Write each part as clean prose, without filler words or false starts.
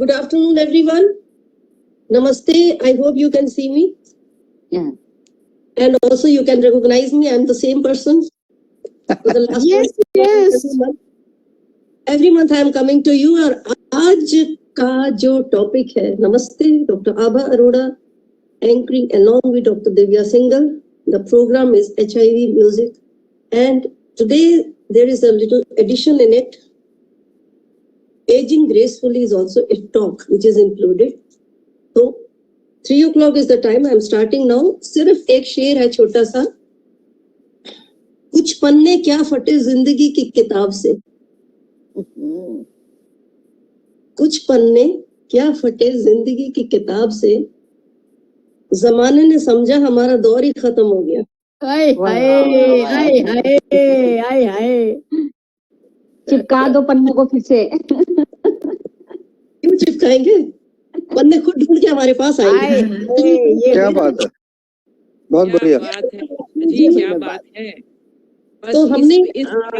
Good afternoon, everyone. Namaste. I hope you can see me. Yeah. And also you can recognize me. I'm the same person. For the last Yes. Every month I am coming to you. और आज का जो topic है, Namaste, Dr. Abha Arora, anchoring along with Dr. Divya Singhal. The program is HIV music, and today there is a little addition in it. Aging gracefully is also a talk which is included. So 3 o'clock is the time. I am starting now. सिर्फ एक शेर है छोटा सा. कुछ पन्ने क्या फटे जिंदगी की किताब से. कुछ पन्ने क्या फटे जिंदगी की किताब से. जमाने ने समझा हमारा दौर ही खत्म हो गया. हाय हाय हाय हाय हाय हाय. चिपका दो पन्नों को फिर से. क्यों चिपकाएंगे? पन्ने खुद ढूंढ के हमारे पास आएंगे. क्या बात है, बहुत बढ़िया. जी क्या बात है. तो हमने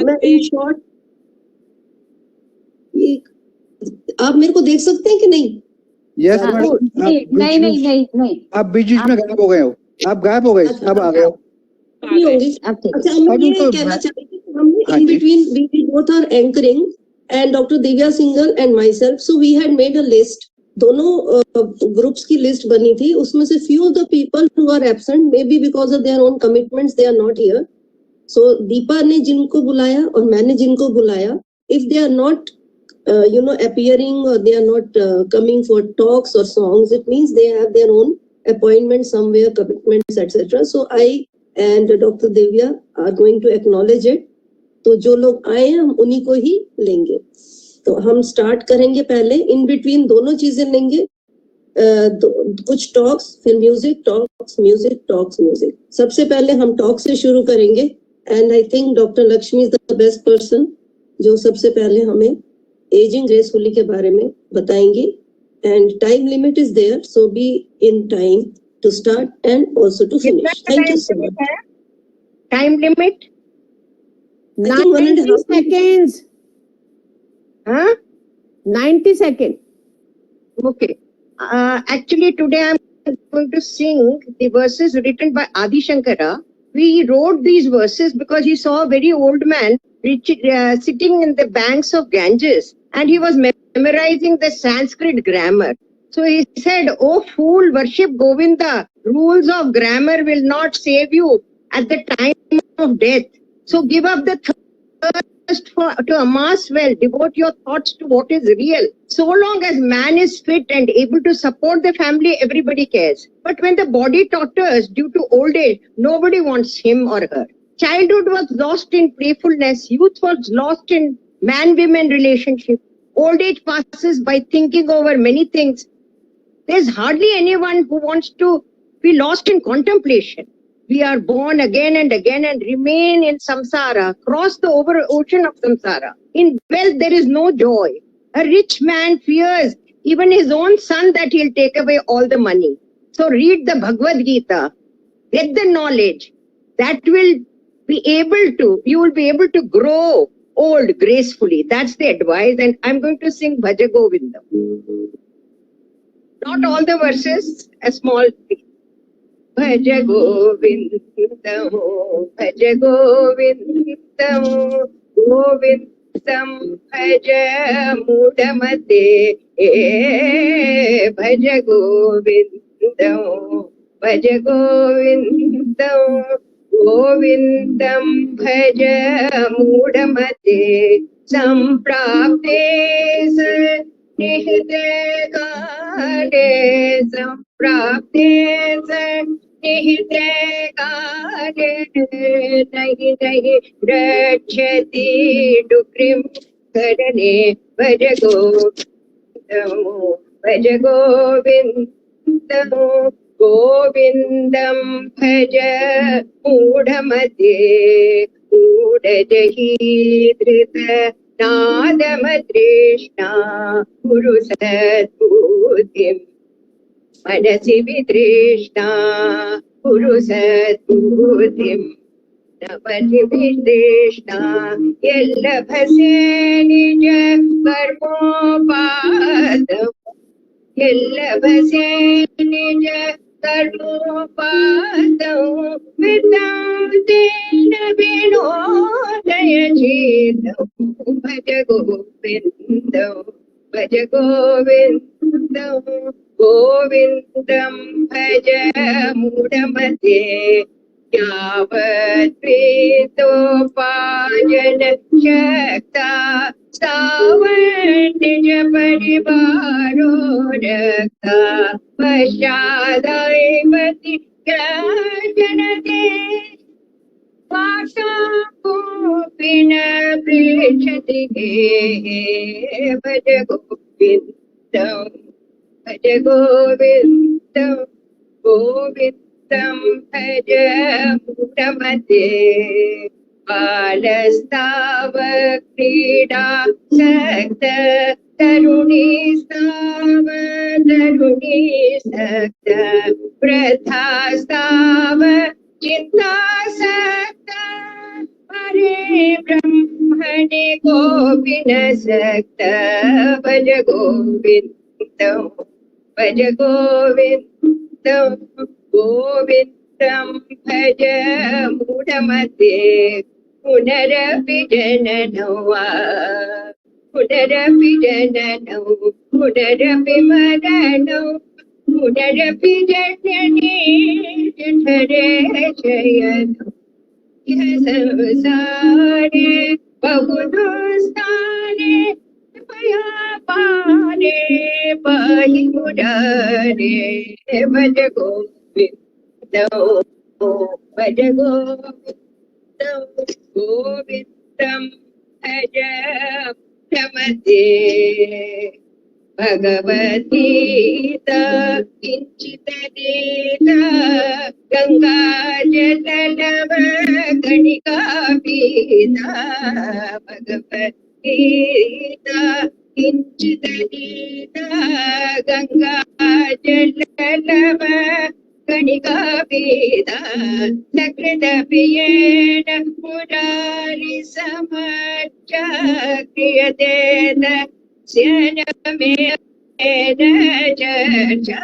मैं इन शॉर्ट, आप मेरे को देख सकते हैं कि नहीं? यस नहीं. आप बीच में गायब हो गए हो. आप गायब हो गए, अब आ गए हो. नहीं होंगे. अच्छा, हम ये कहना चाहते हैं कि हमने in between we both are anchoring and Dr. Divya Singhal and myself, so we had made a list. दोनों ग्रुप्स की लिस्ट बनी थी. उसमें से few of the people who are absent, maybe because of their own commitments, they are not here. So Deepa ने जिनको बुलाया और मैंने जिनको बुलाया, if they are not appearing or they are not coming for talks or songs, it means they have their own appointments somewhere, commitments, etc. So I and Dr. Divya are going to acknowledge it. तो जो लोग आए हैं हम उन्हीं को ही लेंगे. तो हम स्टार्ट करेंगे. पहले इन बिटवीन दोनों चीजें लेंगे. कुछ टॉक्स, फिर music, talks, music, talks, music. सबसे पहले हम टॉक से शुरू करेंगे. And I think doctor Lakshmi is the best person जो सबसे पहले हमें एजिंग ग्रेसफुली के बारे में बताएंगे. And time limit is there, so be in time to start and also to finish. Thank you so much. Time limit 90 seconds. 90 seconds. Okay. Actually, today I'm going to sing the verses written by Adi Shankara. We wrote these verses because he saw a very old man sitting in the banks of Ganges, and he was memorizing the Sanskrit grammar. So he said, "Oh fool, worship Govinda. Rules of grammar will not save you at the time of death. So give up the thirst to amass wealth. Devote your thoughts to what is real. So long as man is fit and able to support the family, everybody cares. But when the body totters due to old age, nobody wants him or her. Childhood was lost in playfulness. Youth was lost in man-women relationship. Old age passes by thinking over many things. There's hardly anyone who wants to be lost in contemplation. We are born again and again and remain in samsara, cross the ocean of samsara. In wealth, there is no joy. A rich man fears even his own son that he'll take away all the money. So read the Bhagavad Gita, get the knowledge. That will be able to, you will be able to grow old gracefully. That's the advice. And I'm going to sing Bhaja Govindam. Not all the verses, a small piece. Bhaja Govindam, Bhaja Govindam, Govindam Bhaja Mudamate, Bhaja Govindam, Bhaja Govindam, Govindam Bhaja Mudamate, Samprapte Nihite Kade, Samprapte Nihite Kade, Nahi Nahi Rachati Dukrim Kadane, Bhaja Govindam, Bhaja Govindam, Govindam Bhaja Mudhamate, Mudajahi Drita Nadamadrishna, Guru Satputim, Manasi Vidrishna, Guru Satputim, Namati Vidrishna, Yella Bhase Nija Karmopadam, ಎಲ್ಲವಸೆ ನಿಜ ಕರುಪಾದೌ ವಿದ್ಯಾಂತೇನ ವಿನೋದಯ ಚೇತೌ ಭಜ ಗೋವಿಂದೌ ಭಜ ಗೋವಿಂದೌ ಗೋವಿಂದಂ ಭಜ ಮೂಢಮತೆ यावत्प्रीतोपायन शक्ता सावन् निज परिवारो रक्ता पश्चादैवति जनते वासाकोऽपि न पृच्छति गेहे भज गोविन्दं भज गोविन्दं गोविन्दं भज मूढमते बालस्ताव क्रीडा सक्त तरुणीस्ताव सक्त वृद्धास्ताव चिन्तासक्त हरे ब्रह्मणि कोऽपि न सक्त भज गोविन्दं भज गोविन्दं गोविन्दं भज मूढमते पुनरपि जननौ पुनरपि जननौ पुनरपि मरणौ पुनरपि जननी जठरे शयनौ यह संसारे बहुदुस्तारे पया पारे पाहि मुरारे भज गोविन्दौ भज गोविन्दौ गोविन्दं भज मूढमते भगवद्गीता किञ्चिदनीता गङ्गाजलनव कणिका पीता भगवद्गीता किञ्चिदनीता गङ्गाजलनव कणिका पीता सकृदपियेन मुरारि समर्चा क्रियते स्यनमे चर्चा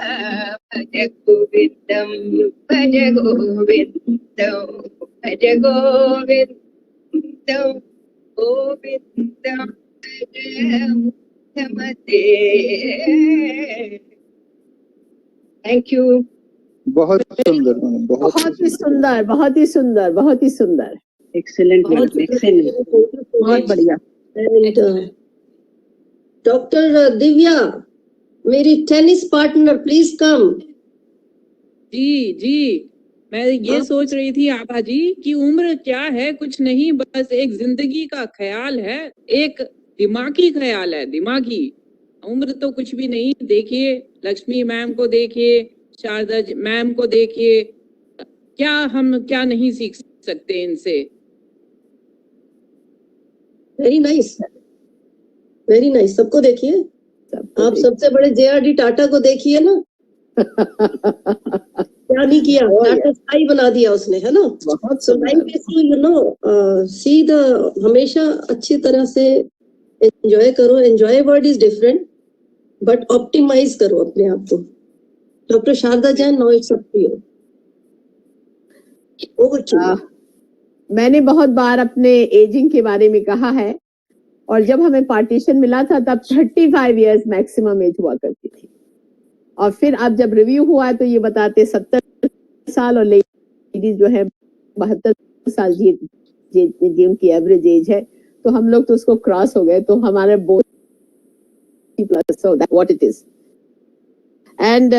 भज गोविन्दं भज गोविन्दं भज गोविन्दं गोविन्दं भज मूढमते। Thank you. बहुत सुंदर, बहुत बहुत ही सुंदर, बहुत ही सुंदर, बहुत ही सुंदर। एक्सेलेंट मैडम, एक्सेलेंट, बहुत बढ़िया। And Dr. Divya, मेरी टेनिस पार्टनर, प्लीज कम। जी मैं ये सोच रही थी आभा जी कि उम्र क्या है, कुछ नहीं, बस एक जिंदगी का ख्याल है, एक दिमागी ख्याल है, दिमागी। उम्र तो कुछ भी नहीं। देखिए लक्ष्मी मैम को, देखिए शारदा मैम को, देखिए हम क्या नहीं सीख सकते इनसे। Very nice, very nice. सबको देखिए, आप सबसे बड़े JRD टाटा को देखिए ना, क्या नहीं किया, टाटा स्काई बना दिया उसने, है ना। So life is to you know see the, हमेशा अच्छी तरह से एंजॉय करो। Enjoy word is different, but optimize करो अपने आप को। Doctor Sharda Jain, now it's up to you. Over to you. मैंने बहुत बार अपने एजिंग के बारे में कहा है, और जब हमें पार्टीशन मिला था तब 35 इयर्स मैक्सिमम एज हुआ करती थी, और फिर अब जब रिव्यू हुआ तो ये बताते 70 साल, और लेडीज जो है 72 साल जी उनकी एवरेज एज है, तो हम लोग तो उसको क्रॉस हो गए, तो हमारे both plus, so that what it is. And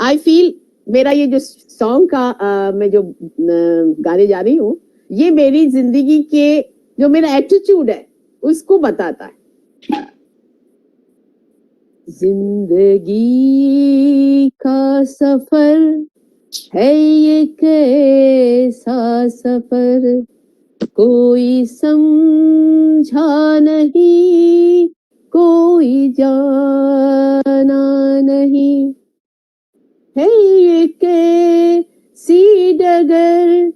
I feel मेरा ये जो सॉन्ग का मैं जो गाने जा रही हूँ, ये मेरी जिंदगी के जो मेरा एटीट्यूड है उसको बताता है। जिंदगी का सफर है ये कैसा सफर, कोई समझा नहीं, कोई जाना नहीं, है ये कैसी डगर,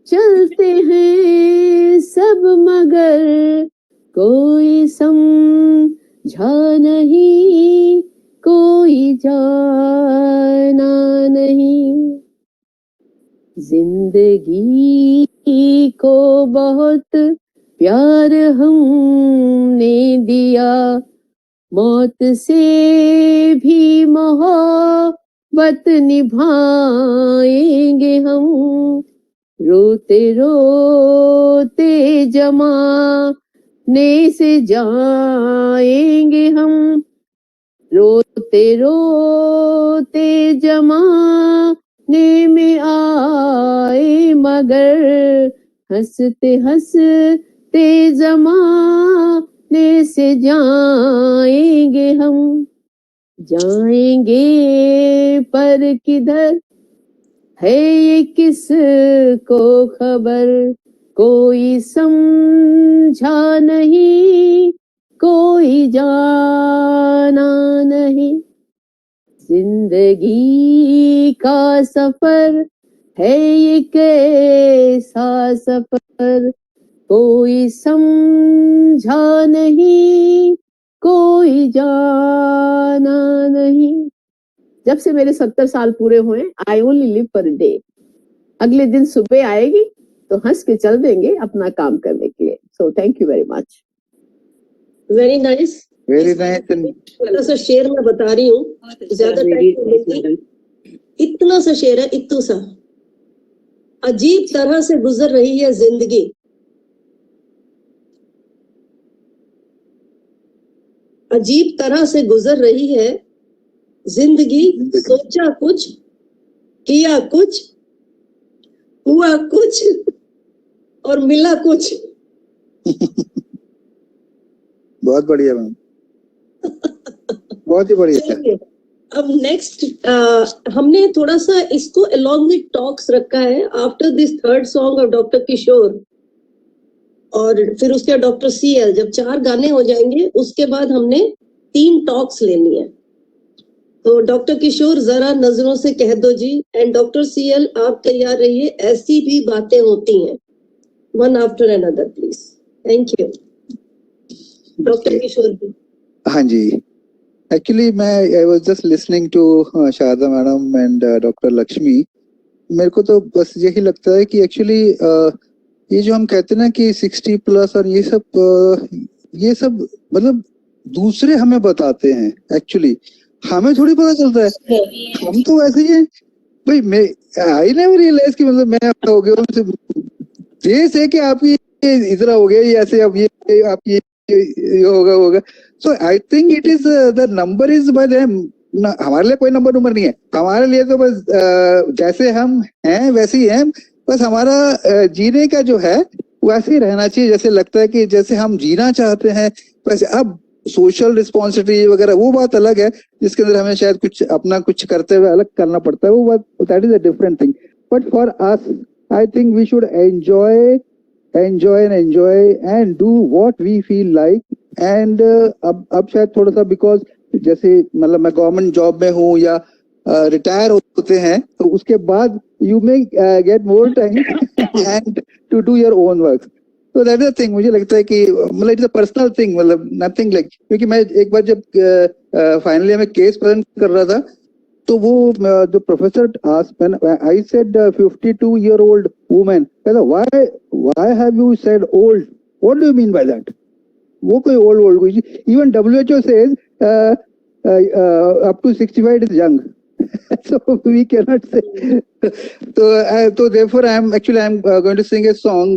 चलते हैं सब मगर, कोई समझा नहीं, कोई कोई जाना नहीं। जिंदगी को बहुत प्यार हमने दिया, मौत से भी मोहब्बत निभाएंगे हम। रोते रोते जमाने से जाएंगे हम, रोते रोते जमाने में आए मगर, हंसते हंसते जमाने से जाएंगे हम। जाएंगे पर किधर है ये किसको खबर, कोई समझा नहीं, कोई जाना नहीं। जिंदगी का सफर है ये कैसा सफर, कोई समझा नहीं, कोई जाना नहीं। जब से मेरे 70 साल पूरे हुए, I only live for a day. अगले दिन सुबह आएगी तो हंस के चल देंगे अपना काम करने के लिए। So thank you very much. Very nice, very nice. थोड़ा सा शेर मैं बता रही हूँ, ज्यादा टाइम। इतना सा शेर है, इतू सा। अजीब तरह से गुजर रही है जिंदगी, अजीब तरह से गुजर रही है जिंदगी। सोचा कुछ, किया कुछ, हुआ कुछ और मिला कुछ। बहुत बढ़िया मैम, बहुत ही बढ़िया। अब नेक्स्ट हमने थोड़ा सा इसको अलॉन्ग विद टॉक्स रखा है। After this third song of doctor Kishore और फिर उसके बाद डॉक्टर CL, जब 4 गाने हो जाएंगे उसके बाद हमने 3 टॉक्स लेनी है। तो डॉक्टर किशोर जरा नजरों से कह दो जी, एंड डॉक्टर CL आप तैयार रहिए, ऐसी भी बातें होती हैं। One after another please. Thank you doctor Kishore ji. हाँ जी, एक्चुअली मैं I was just listening to Sharda madam and doctor Lakshmi. मेरे को तो बस यही लगता है कि एक्चुअली ये जो हम कहते हैं ना कि 60 प्लस और ये सब मतलब दूसरे हमें बताते हैं, एक्चुअली हमें थोड़ी पता चलता है। हम तो वैसे ही है भाई। मैं आई नेवर रियलाइज कि मतलब मैं आपका हो गया, ये से कि आप ये इतना हो गया, ये ऐसे अब ये आप ये होगा। So I think it is the number is by them. हमारे लिए कोई नंबर नहीं है, हमारे लिए तो बस जैसे हम हैं वैसे ही हैं। बस हमारा जीने का जो है वैसे ही रहना चाहिए, जैसे लगता है कि जैसे हम जीना चाहते हैं वैसे। अब सोशल रिस्पॉन्सिबिलिटी वगैरह वो बात अलग है, जिसके अंदर हमें शायद कुछ अपना कुछ करते हुए अलग करना पड़ता है, वो बात that is a different thing. But for us I think we should enjoy and do what we feel like. and अब शायद थोड़ा सा बिकॉज जैसे मतलब मैं गवर्नमेंट जॉब में हूँ या रिटायर होते हैं तो उसके बाद you may get more time and to do your own work. तो दैट इज द थिंग। मुझे लगता है कि मतलब इट्स अ पर्सनल थिंग, मतलब नथिंग लाइक। क्योंकि मैं एक बार जब फाइनली मैं केस प्रेजेंट कर रहा था तो वो जो professor I said 52-year-old women, why have you said old, what do you mean by that? वो कोई ओल्ड कोई, even WHO says up to 65 is young. So we cannot say. So therefore I am going to sing a song.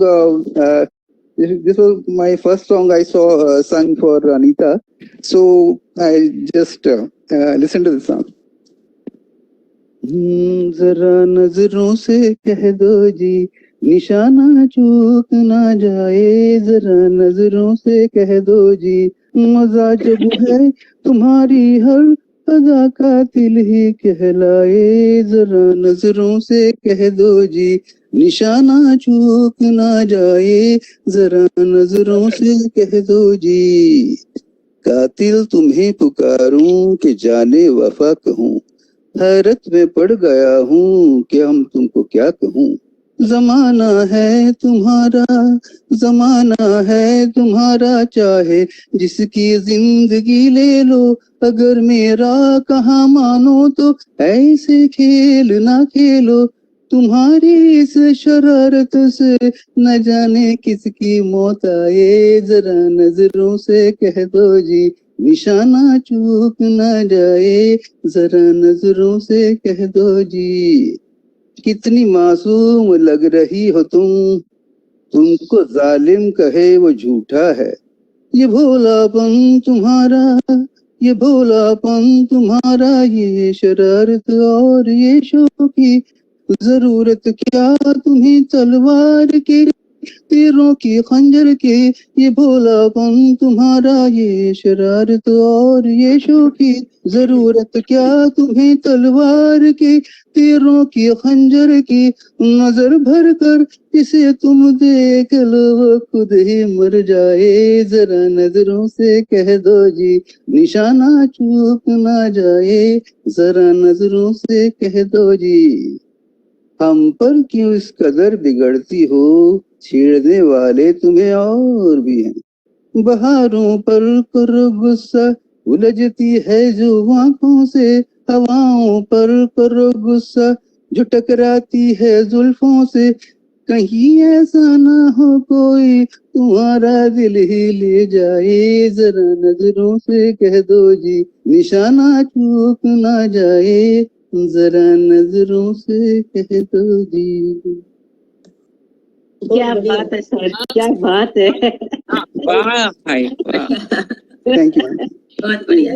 This was my first song I saw sung for Anita. So I just listen to this song. जरा नजरों से कह दो जी, निशाना चूक ना जाए। जरा नजरों से कह दो जी, मजा जब है तुम्हारी हर अदा का दिल ही कहलाए। जरा नजरों से कह दो जी, निशाना चूक ना जाए। जरा नजरों से कह दो जी, कातिल तुम्हें पुकारूं कि जाने वफा कहूं। हैरत में पड़ गया हूँ कि हम तुमको क्या कहूँ। जमाना है तुम्हारा, जमाना है तुम्हारा, चाहे जिसकी जिंदगी ले लो, अगर मेरा कहा मानो तो ऐसे खेल ना खेलो। तुम्हारी इस शरारत से न जाने किसकी मौत आए, जरा नजरों से कह दो जी निशाना चूक न जाए, जरा नजरों से कह दो जी। कितनी मासूम लग रही हो तुम, तुमको जालिम कहे वो झूठा है। ये भोलापन तुम्हारा, ये भोलापन तुम्हारा, ये शरारत और ये शौकी, जरूरत क्या तुम्हें तलवार की, तीरों की खंजर के। ये भोलापन तुम्हारा, ये शरारत और ये शौकी, जरूरत क्या तुम्हें तलवार की, तीरों की खंजर की। नजर भर कर इसे तुम देख लो, वो खुद ही मर जाए, जरा नजरों से कह दो जी निशाना चूक ना जाए, जरा नजरों से कह दो जी। हम पर क्यों इस कदर बिगड़ती हो, छेड़ने वाले तुम्हें और भी हैं। बहारों पर करो गुस्सा, उलझती है जो आंखों से, हवाओं पर करो गुस्सा, जो टकराती है जुल्फों से। कहीं ऐसा ना हो कोई तुम्हारा दिल ही ले जाए, जरा नजरों से कह दो जी निशाना चूक ना जाए, जरा नजरों से कह दो जी। क्या बात है सर, क्या बात है। वाह भाई वाह। Thank you ma'am. बहुत बढ़िया।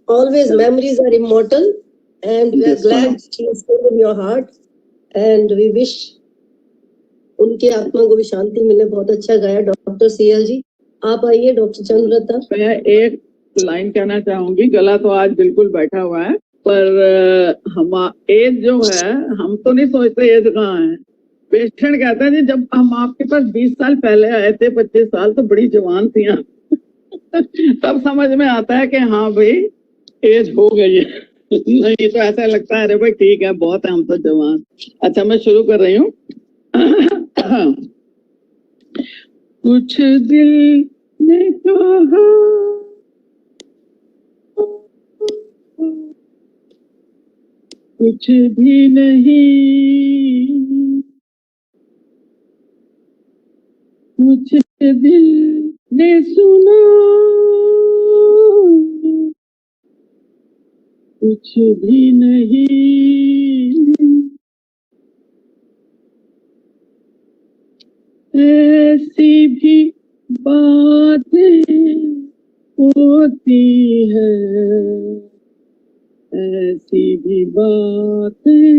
Always memories are immortal, and we are Yes, glad ma'am. she is still in your heart, and we wish उनके आत्मा को भी शांति मिले। बहुत अच्छा गाया डॉक्टर सीएल जी। आप आइए डॉक्टर चंद्रलता। मैं एक लाइन कहना चाहूंगी, गला तो आज बिल्कुल बैठा हुआ है, पर हम एज जो है, हम तो नहीं सोचते एज कहाँ है। पेशेंट कहता है जी जब हम आपके पास 20 साल पहले आए थे, 25 साल, तो बड़ी जवान थी आप। तब समझ में आता है कि हाँ भाई एज हो गई है। नहीं तो ऐसा लगता है अरे भाई ठीक है, बहुत है, हम तो जवान। अच्छा मैं शुरू कर रही हूँ। कुछ दिल ने कहा, कुछ भी नहीं, कुछ दिल ने सुना, कुछ भी नहीं, ऐसी भी बातें होती है, ऐसी भी बातें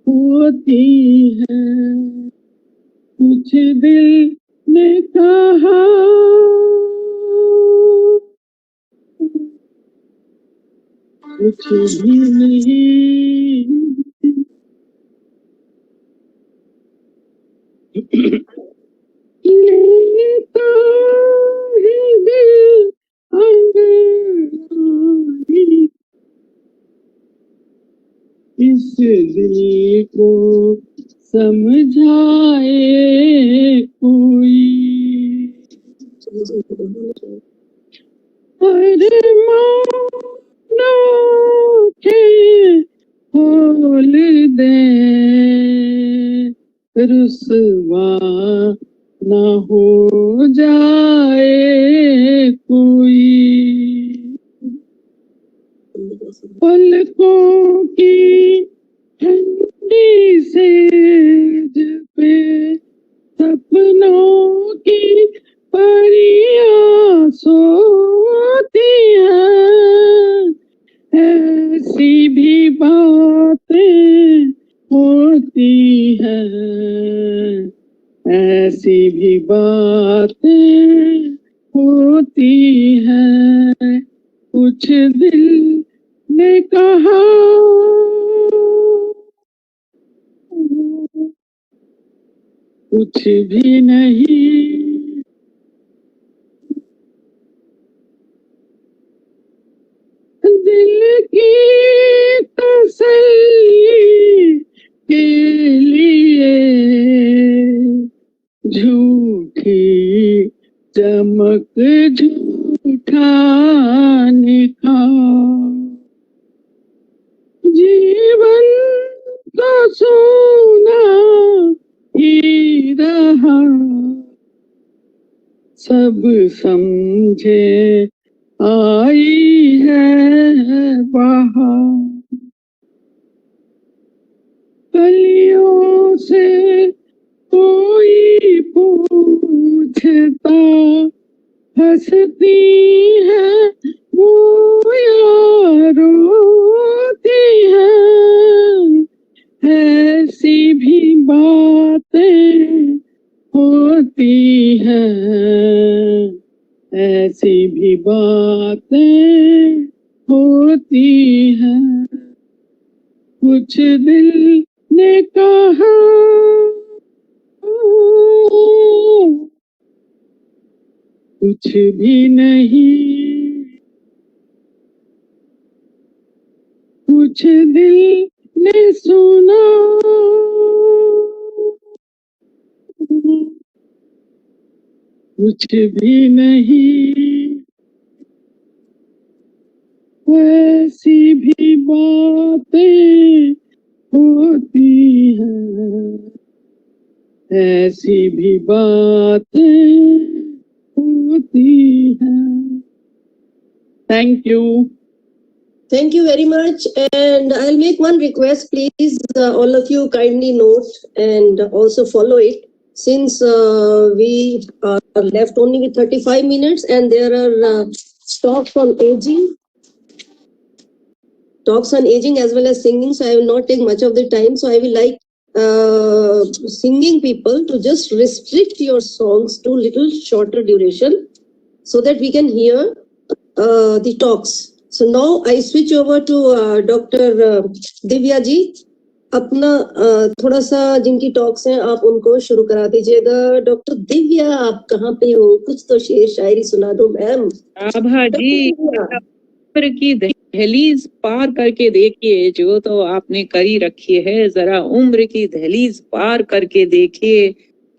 होती है। कुछ दिल ने कहा, कुछ भी नहीं, लेता है दिल अंगड़ाई, इस दिल को समझाए कोई। अरमानों के खोल दे, रुसवा न हो जाए कोई। पलकों की ठंडी सेज पे सपनों की परियां सोती हैं, ऐसी भी बातें होती हैं, ऐसी भी बातें होती हैं। कुछ दिल ने कहा, कुछ भी नहीं, दिल की तसल्ली के लिए नमक झूठा निखा जीवन तो सोना ही रहा सब समझे आई है बहार कलियों से कोई पूछता हंसती है वो या रोती है ऐसी भी बातें होती हैं ऐसी भी बातें होती हैं कुछ दिल ने कहा कुछ भी नहीं कुछ दिल ने सुना कुछ भी नहीं ऐसी भी बातें होती हैं ऐसी भी बातें होती हैं thank you Thank you very much. And I'll make one request, please. All of you kindly note and also follow it. Since we are left only with 35 minutes and there are talks on aging as well as singing. So I will not take much of the time. So I will like singing people to just restrict your songs to little shorter duration so that we can hear the talks. So now I switch over to Dr. Divya ji. अपना थोड़ा सा जिनकी talks हैं आप उनको शुरू करा दीजिएगा. डॉक्टर दिव्या, आप कहाँ पे हो? कुछ तो शेर शायरी सुना दो मैम. आभा जी, उम्र की दहलीज पार करके देखिए, जो तो आपने करी रखी है, जरा उम्र की दहलीज पार करके देखिए,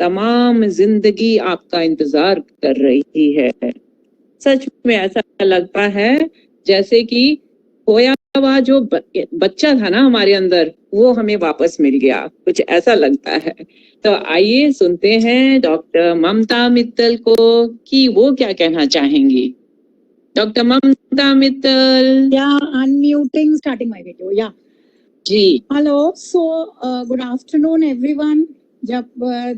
तमाम जिंदगी आपका इंतजार कर रही है. सच में ऐसा लगता है जैसे कि खोया हुआ जो बच्चा था ना हमारे अंदर, वो हमें वापस मिल गया, कुछ ऐसा लगता है. तो आइए सुनते हैं डॉक्टर ममता मित्तल को कि वो क्या कहना चाहेंगी. Doctor Mamta Mittal. Unmuting, starting my video. Yeah. जी. Hello. So, good afternoon, everyone. जब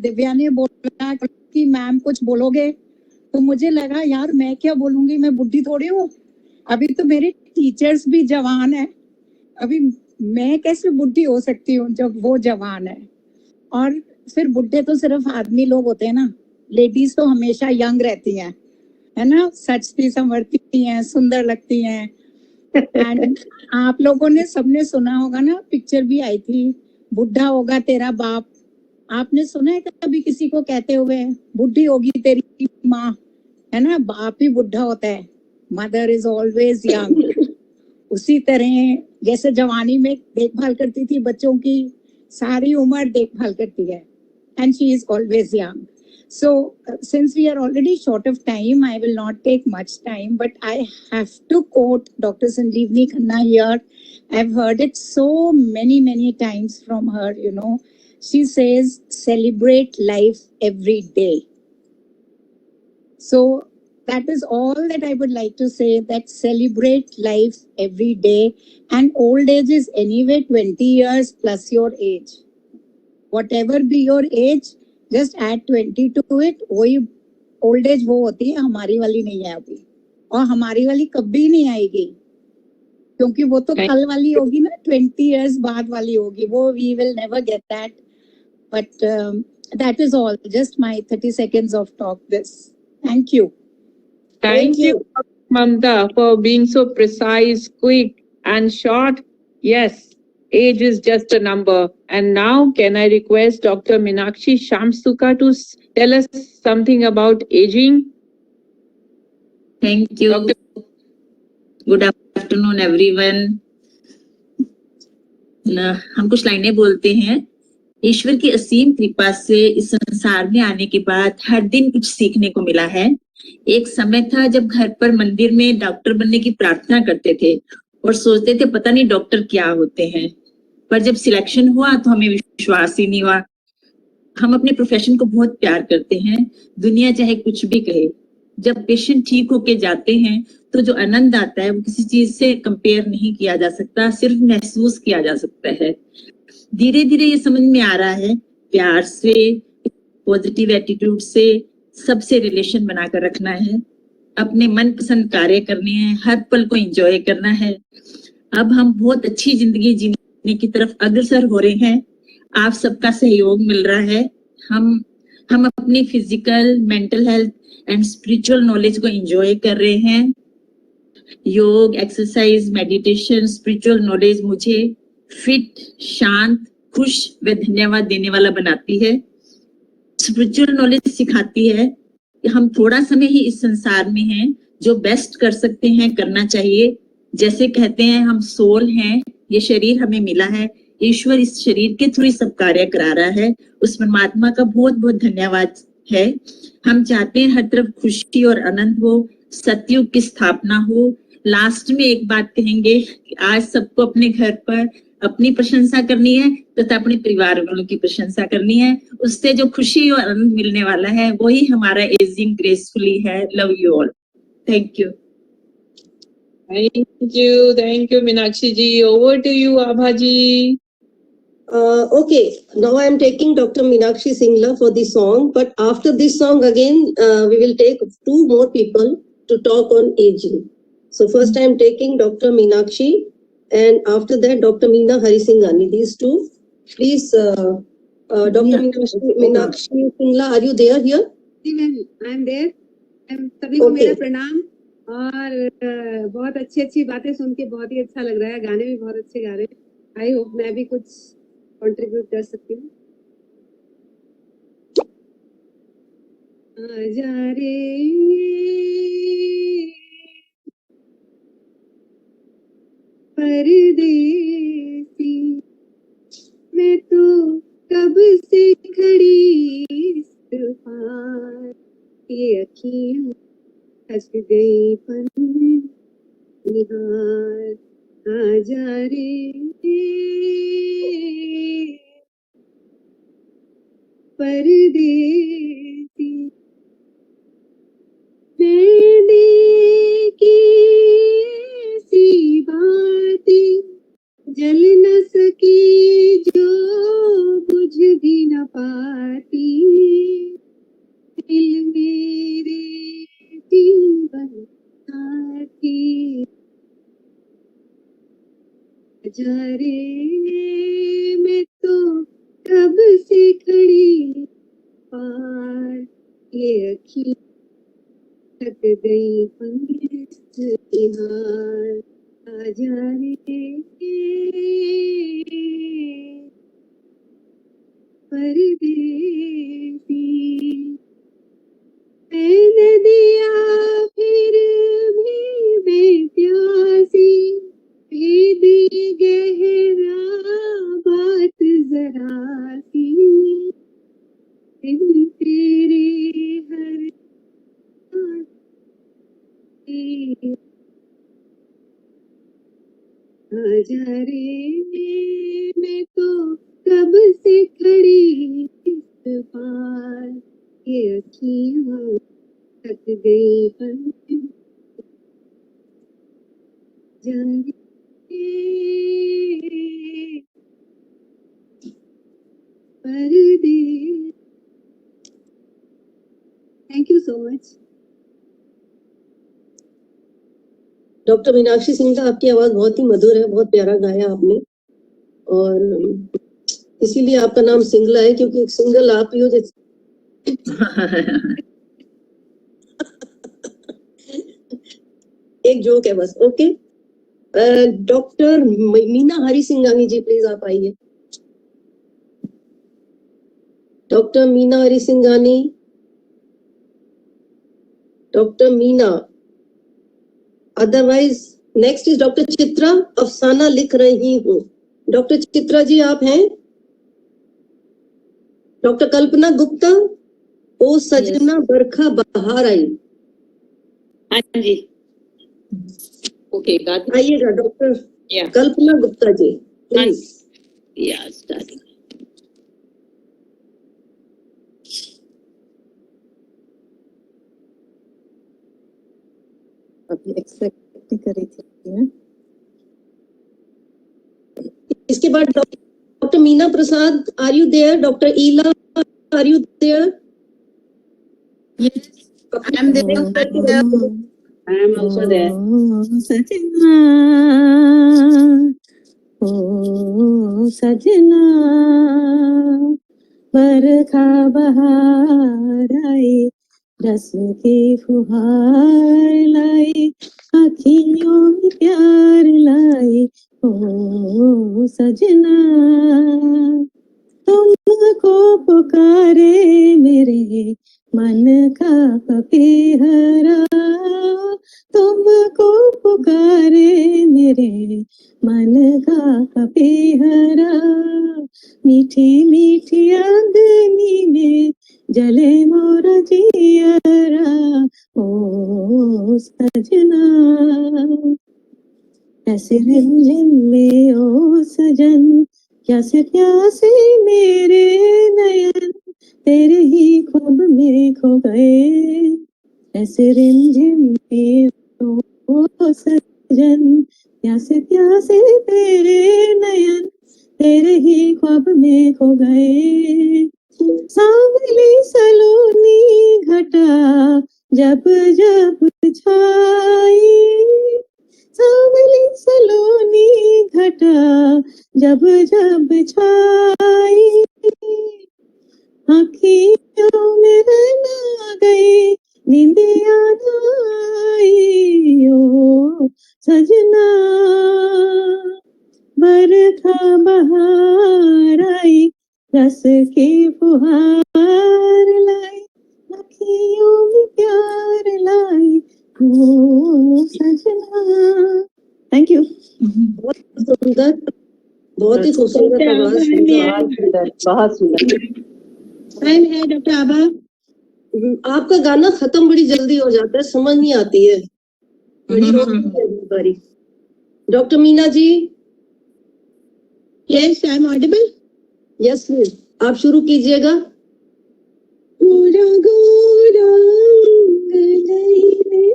दिव्या ने बोला कि मैम कुछ बोलोगे, तो मुझे लगा यार मैं क्या बोलूंगी, मैं बुढ़ी थोड़ी हूँ. अभी तो मेरे टीचर्स भी जवान है, अभी मैं कैसे बुढ़ी हो सकती हूँ जब वो जवान है. और फिर बुढ़े तो सिर्फ आदमी लोग होते हैं ना, लेडीज तो हमेशा यंग रहती हैं, है ना, सचती संवरती हैं, सुंदर लगती हैं. एंड आप लोगों ने सबने सुना होगा ना, पिक्चर भी आई थी, बुढ़ा होगा तेरा बाप. आपने सुना है कभी किसी को कहते हुए बुढ़ी होगी तेरी माँ, है ना, बाप ही बुढ़ा होता है, मदर इज ऑलवेज यंग. उसी तरह जैसे जवानी में देखभाल करती थी बच्चों की, सारी उम्र देखभाल करती है, and she is always young. So, since we are already short of time, I will not take much time, but I have to quote Dr. Sanjeevani Khanna here. I've heard it so many times from her, you know. She says, celebrate life every day. So, that is all that I would like to say, that celebrate life every day. And old age is anyway 20 years plus your age. Whatever be your age, just add 20 to it. वही old age वो होती है, हमारी वाली नहीं है अभी, और हमारी वाली कभी नहीं आएगी, क्योंकि वो तो कल वाली होगी ना, 20 years बाद वाली होगी वो. We will never get that. But that is all. Just my 30 seconds of talk. This. Thank you. Thank you, Mamta, for being so precise, quick and short. Yes, age is just a number. And now can I request Dr. Meenakshi Shamsuka to tell us something about aging? Thank you. Good afternoon, everyone. हम कुछ लाइनें बोलते हैं. ईश्वर की असीम कृपा से इस संसार में आने के बाद हर दिन कुछ सीखने को मिला है. एक समय था जब घर पर मंदिर में डॉक्टर बनने की प्रार्थना करते थे और सोचते थे पता नहीं डॉक्टर क्या होते हैं, पर जब सिलेक्शन हुआ तो हमें विश्वास ही नहीं हुआ। हम अपने प्रोफेशन को बहुत प्यार करते हैं, दुनिया चाहे कुछ भी कहे। जब पेशेंट ठीक होके जाते हैं तो जो आनंद आता है वो किसी चीज से कंपेयर नहीं किया जा सकता, सिर्फ महसूस किया जा सकता है। धीरे धीरे ये समझ में आ रहा है, प्यार से, पॉजिटिव एटीट्यूड से सबसे रिलेशन बनाकर रखना है, अपने मनपसंद कार्य करने हैं, हर पल को एंजॉय करना है। अब हम बहुत अच्छी जिंदगी जीने की तरफ अग्रसर हो रहे हैं। आप सबका सहयोग मिल रहा है। हम अपनी physical, mental health and spiritual knowledge को एंजॉय कर रहे हैं। योग, एक्सरसाइज, मेडिटेशन, स्पिरिचुअल नॉलेज मुझे फिट, शांत, खुश व धन्यवाद देने वाला बनाती है। स्पिरिचुअल नॉलेज सिखाती है कि हम थोड़ा समय ही इस संसार में हैं, जो बेस्ट कर सकते हैं करना चाहिए। जैसे कहते हैं हम सोल हैं, ये शरीर हमें मिला है, ईश्वर इस शरीर के थ्रू सब कार्य करा रहा है, उस परमात्मा का बहुत बहुत धन्यवाद है। हम चाहते हैं हर तरफ खुशी और आनंद हो, सतयुग की स्थापना हो। लास्ट में एक बात कहेंगे कि आज सबको अपने घर पर अपनी प्रशंसा करनी है तथा अपने परिवार वालों की प्रशंसा करनी है। उससे जो खुशी और आनंद मिलने वाला है वही हमारा एजिंग ग्रेसफुली है। Love you all. Thank you. Thank you, Meenakshi ji. Over to you, Abha ji. Okay, now I am taking Dr. Meenakshi Singla for the song, but after this song again, we will take 2 more people to talk on aging. So first I am taking Dr. Meenakshi, and after that Dr. Meena Harisinghani. These two, please, Dr. Meenakshi Singla, are you there here? जी ma'am, I am there. सभी को Okay. मेरा प्रणाम। और बहुत अच्छी अच्छी बातें सुन के बहुत ही अच्छा लग रहा है, गाने भी बहुत अच्छे गा रहे हैं। आई होप मैं भी कुछ कंट्रीब्यूट कर सकती हूँ। आजा रे परदेसी, मैं तो कब से खड़ी इस पार, ये अखियाँ थक गई पन निहार। आजा रे परदेसी, मैंने की ऐसी बातें जल न सकी जो बुझ भी न पाती, दिल मेरे जीवन साथी। आजा रे मैं तो कब से खड़ी पार, ये अखी थक गई पंडित निहार। आजा रे परदेसी, मैं नदिया फिर भी मैं प्यासी, भेद ये गहरा बात जरा सी, दिल तेरे हर आजा रे मैं तो कब से खड़ी इस पार, ये अखियाँ थक गई पर जाने परदेस। Thank you so much. Doctor Meenakshi Singla, आपकी आवाज बहुत ही मधुर है, बहुत प्यारा गाया आपने, और इसीलिए आपका नाम सिंगला है, क्योंकि एक सिंगल आप ही हो। एक जोक है बस। Okay, doctor Meena Harisinghani ji, please आप आइए। Doctor Meena Harisinghani, doctor Meena. Otherwise next is doctor Chitra, अफसाना लिख रही हूँ। डॉक्टर चित्रा जी आप हैं? डॉक्टर कल्पना गुप्ता, ओ सजना बरखा बहार आई। हाँ जी ओके आइएगा डॉक्टर या कल्पना गुप्ता जी हाँ प्लीज। या स्टार्टिंग अभी एक्सपेक्ट कर रही थी ना। इसके बाद doctor Meena Prasad, are you there? Doctor Ila, are you there? I am I am also there. सजना ओ सजना बरखा बहार आई रस की फुहार लाई अखियों में प्यार लाई ओ सजना तुमको पुकारे मेरे मन का पपीहरा तुमको पुकारे मेरे मन का पपीहरा मीठी मीठी अग्नि में जले मोर जियरा ओ सजना ऐसे रिमझिम में ओ सजन प्यासे प्यासे मेरे नयन तेरे ही ख्वाब में खो गए ऐसे रिमझिम में ओ सजन प्यासे प्यासे तेरे नयन तेरे ही ख्वाब में खो गए सांवली सलोनी घटा जब जब छाई सांवली सलोनी घटा जब जब छाई आँखियों में रहना गई नींदिया आई ओ सजना बरखा बहार आई रस की फुहार लाई अखियों में प्यार लाई ओ सजना। Thank you. बहुत सुंदर, बहुत ही खूबसूरत आवाज। बहुत सुंदर। टाइम है डॉक्टर आभा। आपका गाना खत्म बड़ी जल्दी हो जाता है, समझ नहीं आती है, बड़ी रोकती है बारी। Doctor Meena ji. Yes I am audible. Yes please, आप शुरू कीजिएगा। गोरा गोरा अंगलैले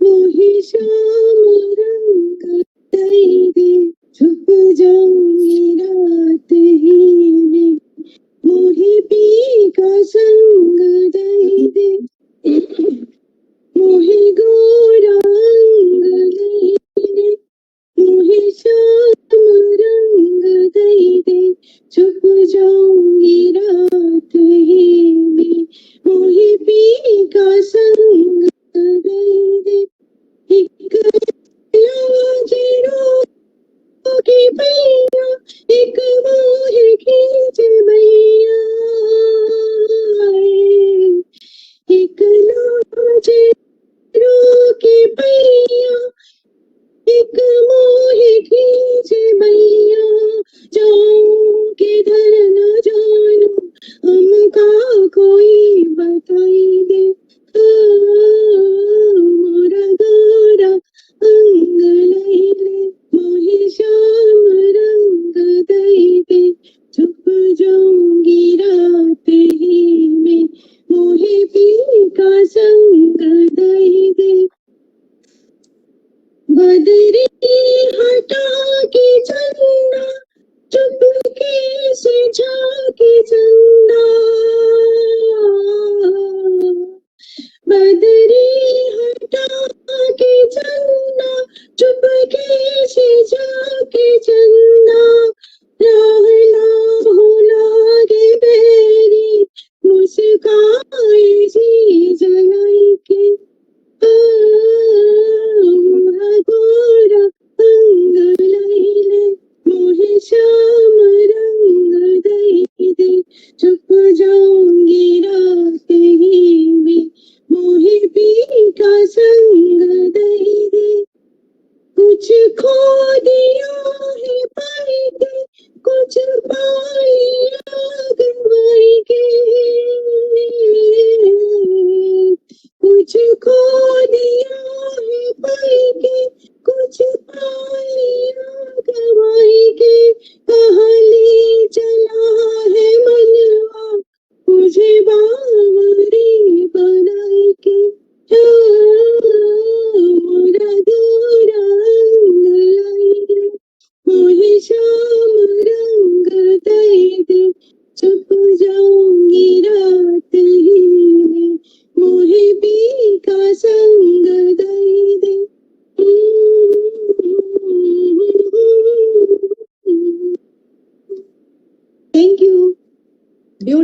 मोही श्याम रंग दई दे छुप जाऊंगी रात ही में मोही पी का संग दई दे मोही गोरा अंगलैले मोही श्याम रंग दई दे छुप जाऊंगी रात ही में मोही पी का संग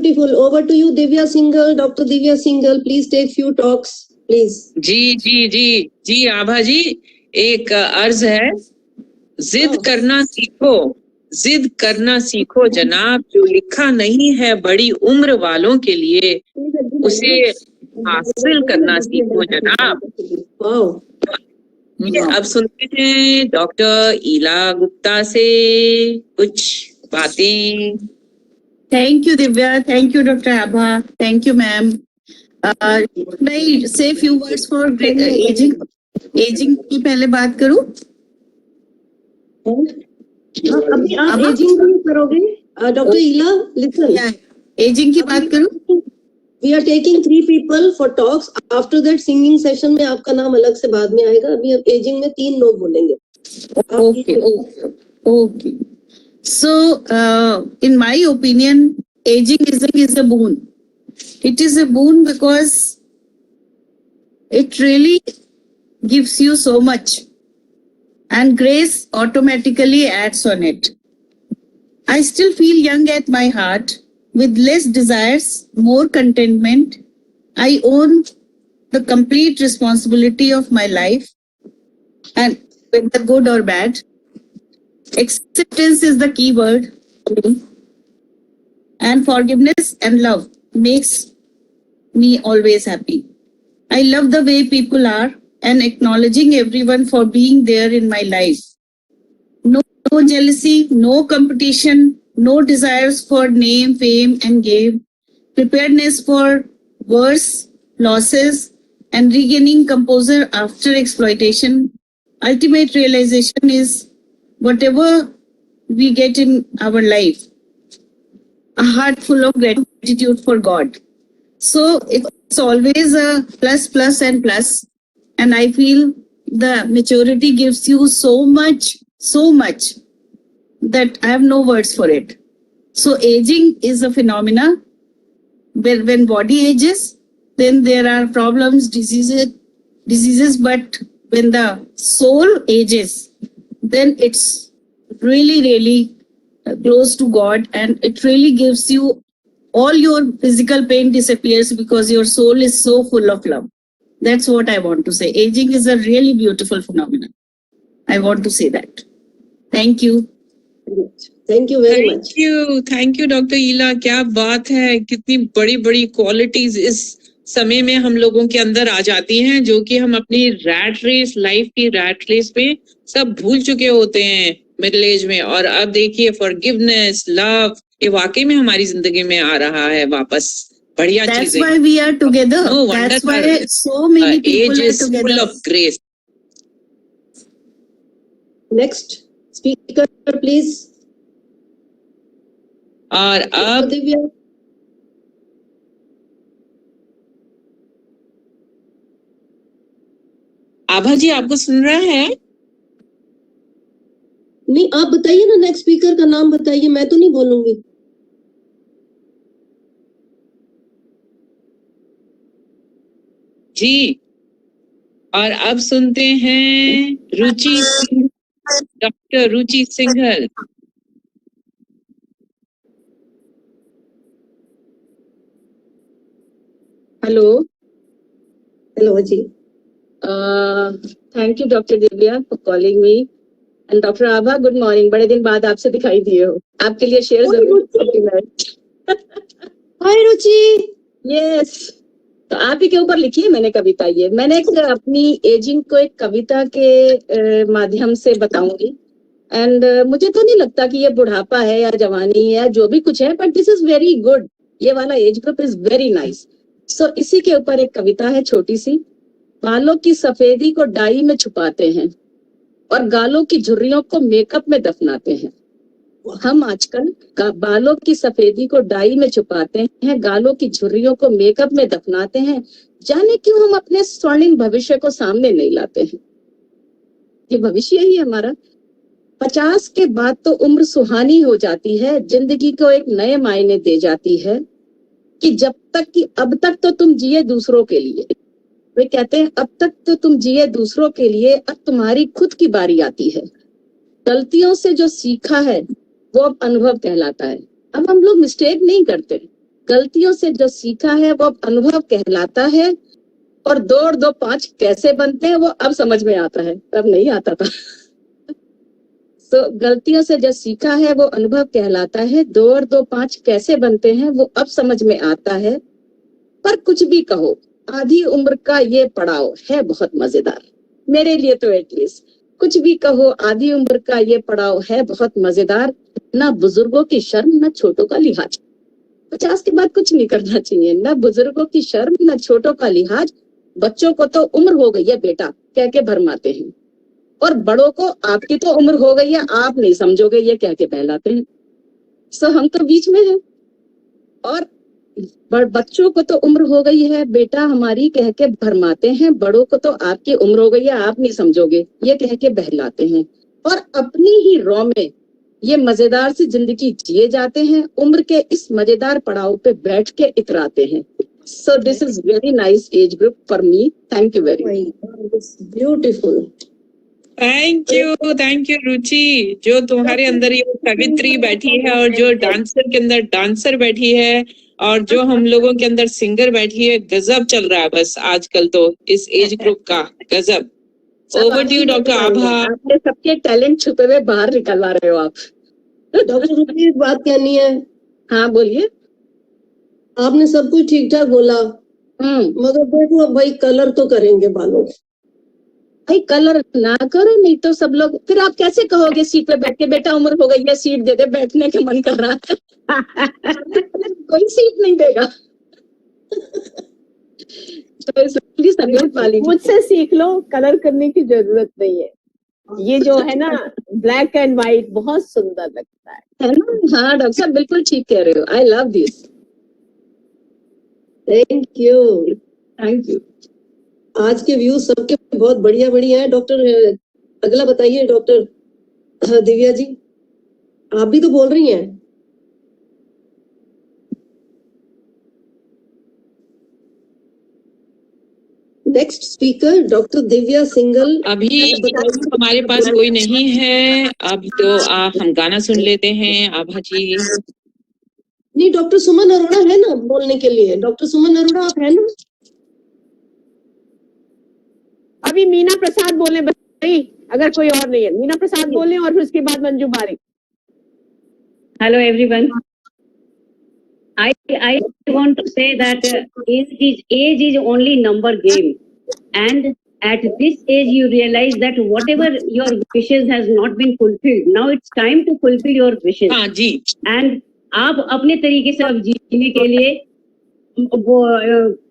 beautiful. Over to you, Divya Singhal. Dr. Divya Singhal, please take few talks, please. जी आभा जी, एक अर्ज है, जिद करना सीखो, जिद करना सीखो जनाब, जो लिखा नहीं है बड़ी उम्र वालों के लिए उसे हासिल करना सीखो जनाब। अब सुनते हैं डॉक्टर ईला गुप्ता से कुछ बातें। Thank you, Divya. Thank you, Dr. Abha. Thank you, ma'am. Can I say few words for aging? Aging की पहले बात करूं? अभी आप एजिंग करोगे? डॉक्टर ईला, listen. Aging की बात करूं? We are taking 3 people for talks. After that singing session में आपका नाम अलग से बाद में आएगा. अभी अब एजिंग में 3 लोग बोलेंगे. Okay. So, in my opinion, aging is a boon. It is a boon because it really gives you so much, and grace automatically adds on it. I still feel young at my heart, with less desires, more contentment. I own the complete responsibility of my life, and whether good or bad. Acceptance is the key word, and forgiveness and love makes me always happy. I love the way people are and acknowledging everyone for being there in my life. No jealousy, no competition, no desires for name, fame, and gain. Preparedness for worse losses and regaining composure after exploitation. Ultimate realization is whatever we get in our life, a heart full of gratitude for God. So it's always a plus and plus. And I feel the maturity gives you so much that I have no words for it. So aging is a phenomena where when body ages, then there are problems, diseases, but when the soul ages, then it's really close to God, and it really gives you all your physical pain disappears because your soul is so full of love. That's what I want to say. Aging is a really beautiful phenomenon. I want to say that. Thank you. Thank you very much. Thank you doctor Ila, क्या बात है, कितनी बड़ी qualities इस समय में हम लोगों के अंदर आ जाती हैं, जो कि हम अपनी लाइफ की रैट रेस पे सब भूल चुके होते हैं मिडिल एज में। और अब देखिए फॉरगिवनेस, लव, ये वाकई में हमारी जिंदगी में आ रहा है वापस। बढ़िया That's चीजें। why we are together. No wonder That's why so many people age are is together. full of grace. Next speaker, please. और अब दिव्या। आभा जी आपको सुन रहा है? नहीं, आप बताइए ना, नेक्स्ट स्पीकर का नाम बताइए, मैं तो नहीं बोलूंगी। जी, और अब सुनते हैं doctor Ruchi Singhal. Hello ji. Thank you, Dr. Divya, for calling me. And Dr. Abha, good morning. बड़े दिन बाद आपसे दिखाई दिए हो। आपके लिए शेयर जरूर करूंगी। हाय रुचि। Yes. तो आप ही के ऊपर लिखी है मैंने कविता। ये मैंने एक अपनी एजिंग को एक कविता के माध्यम से बताऊंगी। एंड मुझे तो नहीं लगता कि ये बुढ़ापा है या जवानी है या जो भी कुछ है, but this is very good. ये वाला age group is very nice. So इसी के ऊपर एक कविता है छोटी सी। बालों की सफेदी को डाई में छुपाते हैं और गालों की झुर्रियों को मेकअप में दफनाते हैं। हम आजकल बालों की सफेदी को डाई में छुपाते हैं, गालों की झुर्रियों को मेकअप में दफनाते हैं। जाने क्यों हम अपने स्वर्णिम भविष्य को सामने नहीं लाते हैं। ये भविष्य ही हमारा। 50 के बाद तो उम्र सुहानी हो जाती है, जिंदगी को एक नए मायने दे जाती है कि अब तक तो तुम जिए दूसरों के लिए। वे कहते हैं अब तक तो तुम जिए दूसरों के लिए, अब तुम्हारी खुद की बारी आती है। गलतियों से जो सीखा है वो अब अनुभव कहलाता है। अब हम लोग मिस्टेक नहीं करते, गलतियों से जो सीखा है वो अब अनुभव कहलाता है, और 2 और 2 5 कैसे बनते हैं वो अब समझ में आता है, तब नहीं आता था। तो गलतियों से जो सीखा है वो अनुभव कहलाता है, 2 और 2 5 कैसे बनते हैं वो अब समझ में आता है। पर कुछ भी कहो, आधी उम्र का ये पड़ाव है बहुत मजेदार, मेरे लिए तो एटलीस्ट। कुछ भी कहो, आधी उम्र का ये पड़ाव है बहुत मजेदार, ना बुजुर्गों की शर्म ना छोटों का लिहाज। 50 के बाद कुछ नहीं करना चाहिए, ना बुजुर्गों की शर्म ना छोटों का लिहाज। बच्चों को तो उम्र हो गई है बेटा कह के भरमाते हैं, और बड़ों को आपकी तो उम्र हो गई है, आप नहीं समझोगे ये कह के बहलाते हैं। सो हम तो बीच में हैं, और बच्चों को तो उम्र हो गई है बेटा हमारी कह के भरमाते हैं, बड़ों को तो आपकी उम्र हो गई है, आप नहीं समझोगे ये कह के बहलाते हैं, और अपनी ही रौ में ये मजेदार सी जिंदगी जिए जाते हैं, उम्र के इस मजेदार पड़ाव पे बैठ के इतराते हैं। So this is very nice age group for me, thank you very much. Beautiful. Thank you Ruchi, जो तुम्हारे अंदर ये कवित्री बैठी है, और जो डांसर के अंदर डांसर बैठी है, और जो हम लोगों के अंदर सिंगर बैठी है, गजब चल रहा है बस आजकल तो इस एज ग्रुप का, गजब। ओवर टू यू डॉक्टर आभा। आपने सबके टैलेंट छुपे हुए बाहर निकलवा रहे हो आप। डॉक्टर रुचि एक बात कहनी है। हाँ बोलिए। आपने सब कुछ ठीक ठाक बोला, मगर देखो अब भाई कलर तो करेंगे बालों में। भाई कलर ना करो, नहीं तो सब लोग फिर आप कैसे कहोगे सीट पे बैठ के बेटा उम्र हो गई है सीट दे दे, बैठने के मन कर रहा है। कोई सीट नहीं देगा। तो इसलिए संगीत वाली मुझसे सीख लो, कलर करने की जरूरत नहीं है। ये जो है ना ब्लैक एंड व्हाइट बहुत सुंदर लगता है ना। हाँ डॉक्टर साहब बिल्कुल ठीक कह रहे हो, I love this. Thank you. Thank you. आज के व्यूज सबके बहुत बढ़िया बढ़िया है। डॉक्टर अगला बताइए डॉक्टर दिव्या जी, आप भी तो बोल रही हैं। Next speaker doctor Divya single. अभी हमारे पास कोई नहीं है, अब तो हम गाना सुन लेते हैं आभा जी। नहीं, डॉक्टर सुमन अरोड़ा है ना बोलने के लिए। डॉक्टर सुमन अरोड़ा आप है ना? अभी मीना प्रसाद बोले भाई, अगर कोई और नहीं है मीना प्रसाद बोले, और फिर उसके बाद मंजू बारिक। Hello everyone. I want to say that age is only number game, and at this age you realize that whatever your wishes has not been fulfilled, now it's time to fulfill your wishes. हाँ जी। And आप अपने तरीके से अब जीने के लिए वो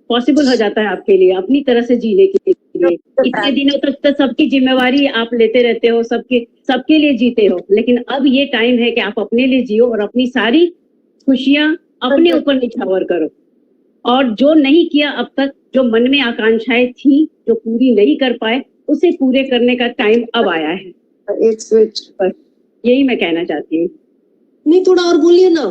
पॉसिबल हो जाता है आपके लिए, अपनी तरह से जीने के लिए। इतने दिनों तक तो सबकी जिम्मेवारी आप लेते रहते हो, सबके लिए जीते हो, लेकिन अब ये टाइम है कि आप अपने लिए जियो और अपनी सारी खुशियां अपने ऊपर निछावर करो। और जो नहीं किया अब तक, जो मन में आकांक्षाएं थी जो पूरी नहीं कर पाए, उसे पूरे करने का टाइम अब आया है। एक स्विच पर यही मैं कहना चाहती हूँ। नहीं, थोड़ा और बोलिए ना।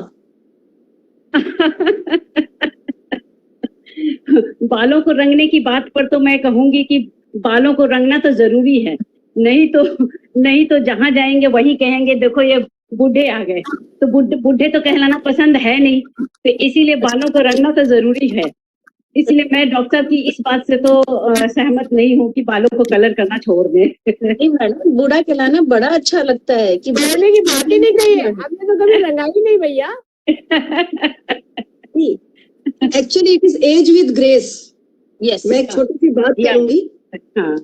बालों को रंगने की बात पर तो मैं कहूंगी कि बालों को रंगना तो जरूरी है, नहीं तो जहां जाएंगे वहीं कहेंगे देखो ये बूढ़े आ गए, तो बूढ़े तो कहलाना पसंद है नहीं, तो इसीलिए बालों को रंगना तो जरूरी है। इसलिए मैं डॉक्टर की इस बात से तो सहमत नहीं हूँ कि बालों को कलर करना छोड़ दें। नहीं मैडम, बूढ़ा कहलाना बड़ा अच्छा लगता है कि कहने की बात ही नहीं कही है, हमने तो कभी रंगा ही नहीं भैया। Actually it is age with grace. Yes, मैं एक छोटी सी बात करूंगी। हाँ,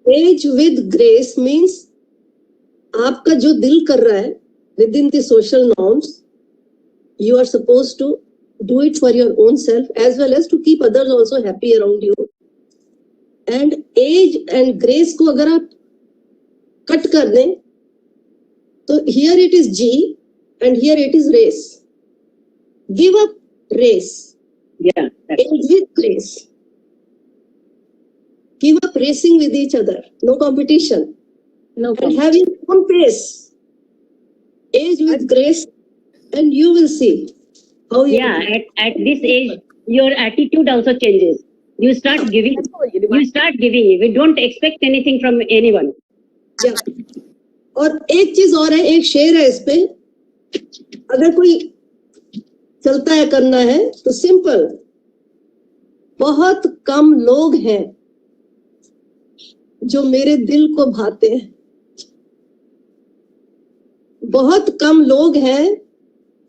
एज विद ग्रेस मीन्स आपका जो दिल कर रहा है with in the social norms, you are supposed to do it for your own self as well as to keep others also happy around you. And age and grace को अगर आप cut कर दें तो here it is G and here it is race. Give up race. yeah, Age with grace. Give up racing with each other. No competition. no And have your own pace. Age with grace, and you will see how you. yeah. At this age, your attitude also changes. You start giving. You start giving. We don't expect anything from anyone. Yeah. और एक चीज और है, एक शेर है इस पे, अगर कोई चलता है करना है तो सिंपल, बहुत कम लोग हैं जो मेरे दिल को भाते हैं, बहुत कम लोग हैं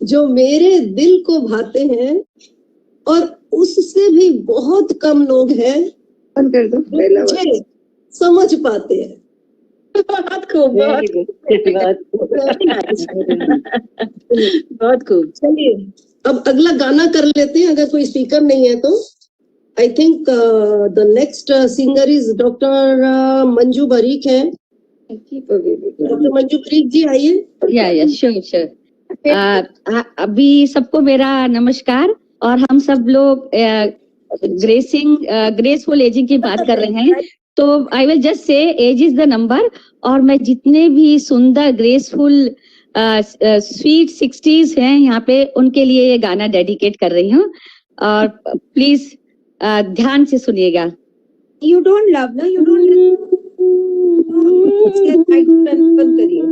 जो मेरे दिल को भाते हैं, और उससे भी बहुत कम लोग हैं जो मुझे समझ पाते हैं। बहुत खूब, बहुत बहुत खूब। चलिए अब अगला गाना कर लेते हैं, अगर कोई स्पीकर नहीं है तो। I think the next singer is doctor Manju बरीक है। डॉक्टर मंजू बरीक जी आइए। या श्योर। अभी सबको मेरा नमस्कार। और हम सब लोग ग्रेसफुल एजिंग की बात कर रहे हैं, तो I will just say age is the number. और मैं जितने भी सुंदर ग्रेसफुल स्वीट 60s हैं यहाँ पे, उनके लिए ये गाना डेडिकेट कर रही हूँ, और प्लीज ध्यान से सुनिएगा। You don't love ना, you don't बंद करिए।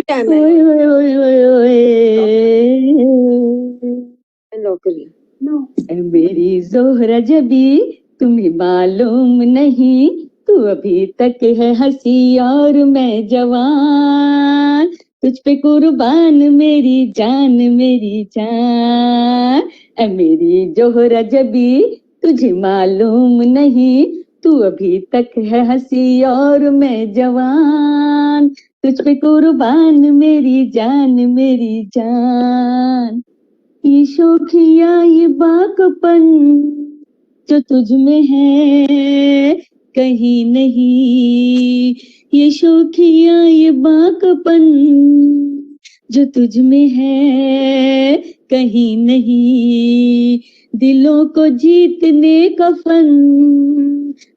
टाइम है। मेरी जोहरा जबी तुम्हें मालूम नहीं, तू अभी तक है हंसी और मैं जवान, तुझ पे कुर्बान मेरी जान मेरी जान। ऐ मेरी जोहरा जबी तुझे मालूम नहीं, तू अभी तक है हंसी और मैं जवान, तुझ पे कुर्बान मेरी जान मेरी जान। ये शौकिया ये बाकपन जो तुझ में है कहीं नहीं, ये शौकिया ये बाकपन जो तुझ में है कहीं नहीं, दिलों को जीतने का फन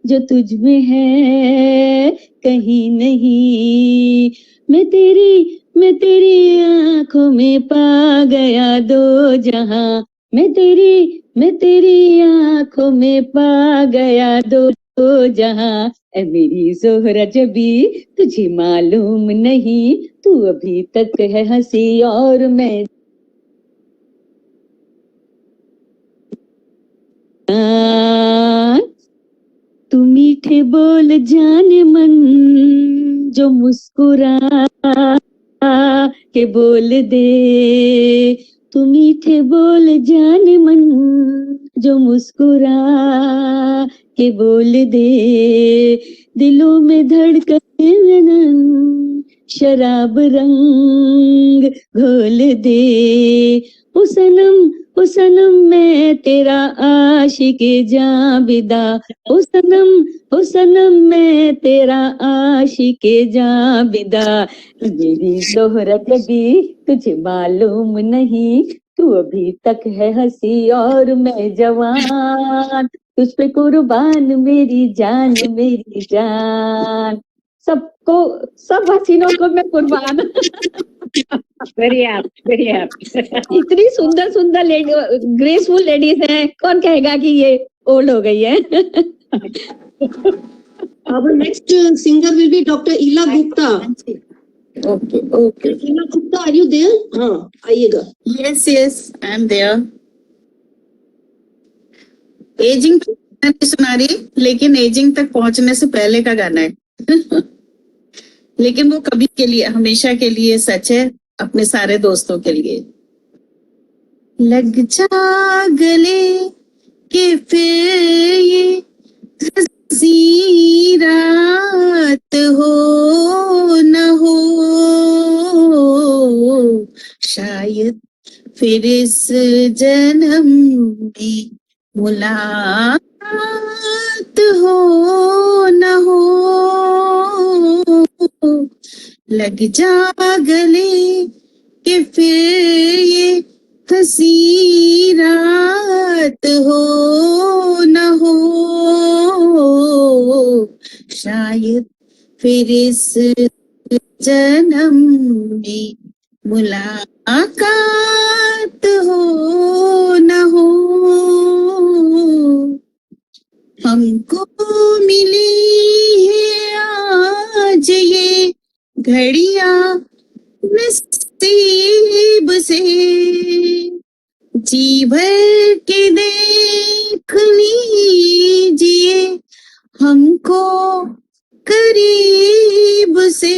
जो तुझ में है कहीं नहीं। मैं तेरी आंखों में पा गया दो जहां, मैं तेरी आंखों में पा गया दो जहां। ऐ मेरी जोहरा जबी तुझे मालूम नहीं, तू अभी तक है हंसी और मैं तू मीठे बोल जाने मन जो मुस्कुरा के बोल दे, तू मीठे बोल जाने मन जो मुस्कुरा के बोल दे, दिलों में धड़कन शराब रंग घोल दे। ओ सनम मैं तेरा आशिक़े जाबिदा, ओ सनम मैं तेरा आशिक़े जाबिदा। मेरी जोहरा जबी तुझे मालूम नहीं, तू अभी तक है हंसी और मैं जवान, तुझ पे कुर्बान मेरी जान मेरी जान। सबको, सब हसीनों को मैं कुर्बान। Very apt. इतनी सुंदर सुंदर ग्रेसफुल लेडीज हैं, कौन कहेगा कि ये ओल्ड हो गई है। Our next singer will be Dr. Ila Gupta. Okay. Ila Gupta, are you there? हाँ, आइएगा। Yes, I am there. Ageing नहीं सुना रही, लेकिन एजिंग तक पहुंचने से पहले का गाना है। लेकिन वो कभी के लिए, हमेशा के लिए सच है, अपने सारे दोस्तों के लिए। लग जा गले के फिर ये हंसी रात हो न हो, शायद फिर इस जन्म में मुलाकात हो न हो। लग जा गले कि फिर ये हंसी रात हो न हो, शायद फिर इस जन्म में मुलाकात हो न हो। हमको मिली है आज ये घड़ियां नसीब से जी भर के देख लीजिए हमको करीब से,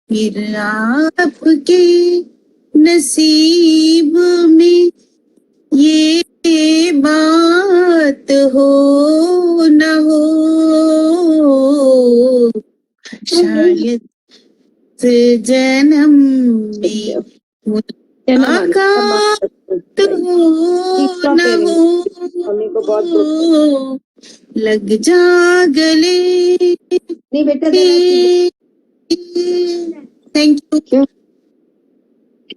फिर आपके नसीब में ये बात हो न हो, शायद जन्म में मुलाकात हो न हो, लग जा गले। नहीं बेटा, थैंक यू।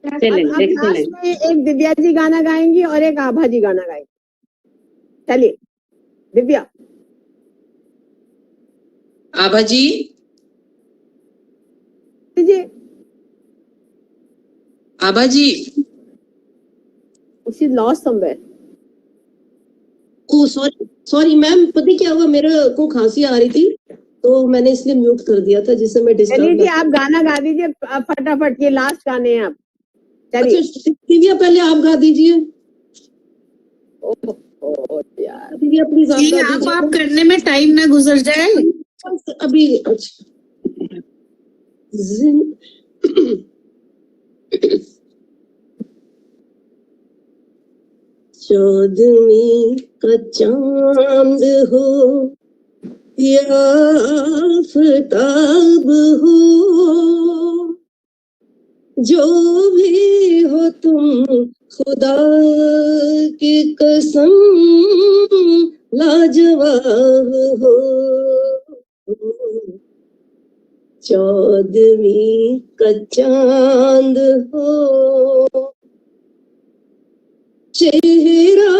Excellent, अब excellent. लास्ट में एक दिव्या जी गाना गाएंगी और एक आभा जी गाना गाएंगी। चलिए Divya. Abha ji. Abha ji. She lost somewhere. Oh sorry ma'am, पता क्या हुआ, मेरे को खांसी आ रही थी तो मैंने इसलिए म्यूट कर दिया था, जिससे मैं चलिए डिस्टर्ब जी, आप गाना गा दीजिए फटाफट, ये लास्ट गाने हैं आप। चलिए। अच्छा दिव्या पहले आप गा दीजिए। यार दिव्या प्लीज आप गा आप दीजिए। करने में टाइम ना गुजर जाए अभी। अच्छा चौदहवीं का चांद हो या आफताब हो, जो भी हो तुम खुदा की कसम लाजवाब हो। चौदहवीं का चांद हो, चेहरा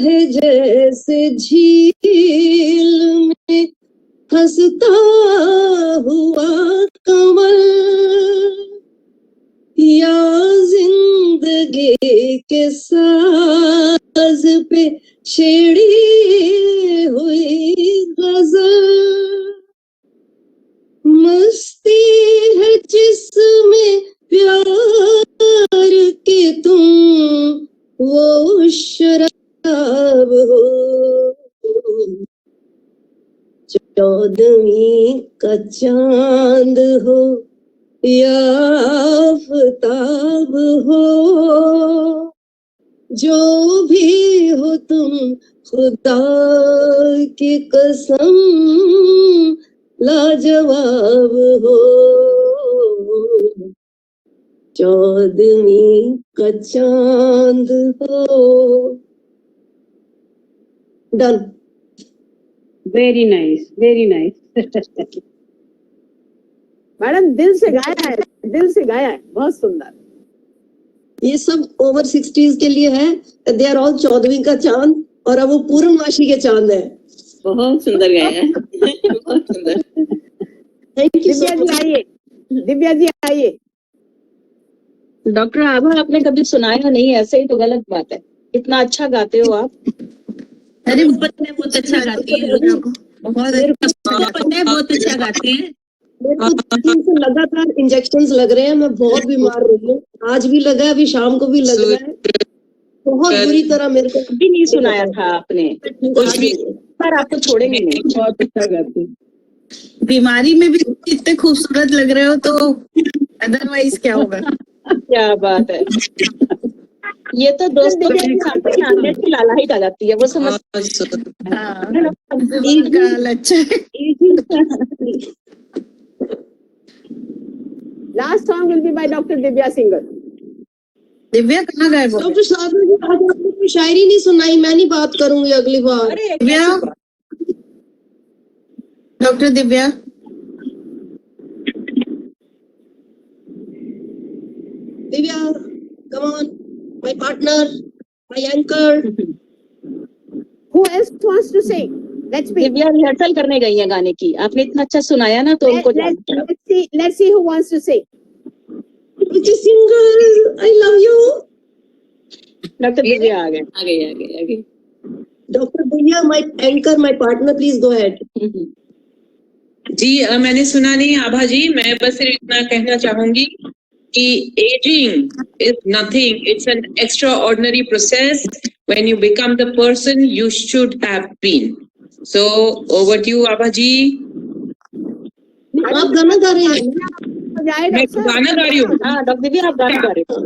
है जैसे झील में हंसता हुआ कमल, या जिंदगी के साज पे छेड़ी हुई गजल, मस्ती है जिसमें प्यार के तुम वो शराब हो। चौदहवीं का चांद हो या आफताब हो, जो भी हो तुम खुदा की कसम लाजवाब हो। चौदहवीं का चांद हो। Done. Very nice, very nice. Madam दिल से गाया है, दिल से गाया है, बहुत सुंदर। ये सब ओवर 60s के लिए है। दे आर ऑल चौदहवीं का चांद, और अब वो पूर्णमासी के चांद है। बहुत सुंदर गाया है। बहुत सुंदर। थैंक यू दिव्या जी आइए, दिव्या जी आइए। डॉक्टर आभा, आपने कभी सुनाया नहीं, ऐसे ही तो गलत बात है। इतना अच्छा गाते हो आप। अरे बहुत अच्छा गाती है, बहुत अच्छा गाते हैं। मेरे को 3 दिन से लगातार इंजेक्शंस लग रहे हैं, मैं बहुत बीमार रही हूँ। आज भी लगा है, अभी शाम को भी लगना है। बहुत बुरी तरह मेरे को भी नहीं सुनाया था आपने, पर आपको छोड़ेंगे नहीं। बहुत अच्छा गाते हैं। बीमारी में भी इतने खूबसूरत लग रहे हो तो अदरवाइज क्या होगा। क्या बात है। ये तो दोस्तों की सामने की लाला ही जाती है, वो समझ। अच्छा है। Last song will be by doctor Divya singer. Divya कहाँ गए वो? डॉक्टर साधना जी, आज आपने कोई शायरी नहीं सुनाई, मैं नहीं बात करूंगी अगली बार। Divya, doctor Divya, Divya, come on, my partner, my anchor. Who else wants to sing? Let's be. Divya rehearsal करने गई है गाने की, आपने इतना अच्छा सुनाया ना, तो उनको Let's see who wants to sing. Which is single, I love you. Doctor Divya आ गए। Dr. Divya, my anchor, my partner, please go ahead. जी मैंने सुना नहीं आभा जी, मैं बस सिर्फ इतना कहना चाहूंगी कि aging is nothing, it's an extraordinary process when you become the person you should have been. So over to you Abha ji. आप गाना गा रहे हैं? मैं गाना गा रही हूँ. हाँ डॉक्टर दिव्या आप गाना गा रहे हो.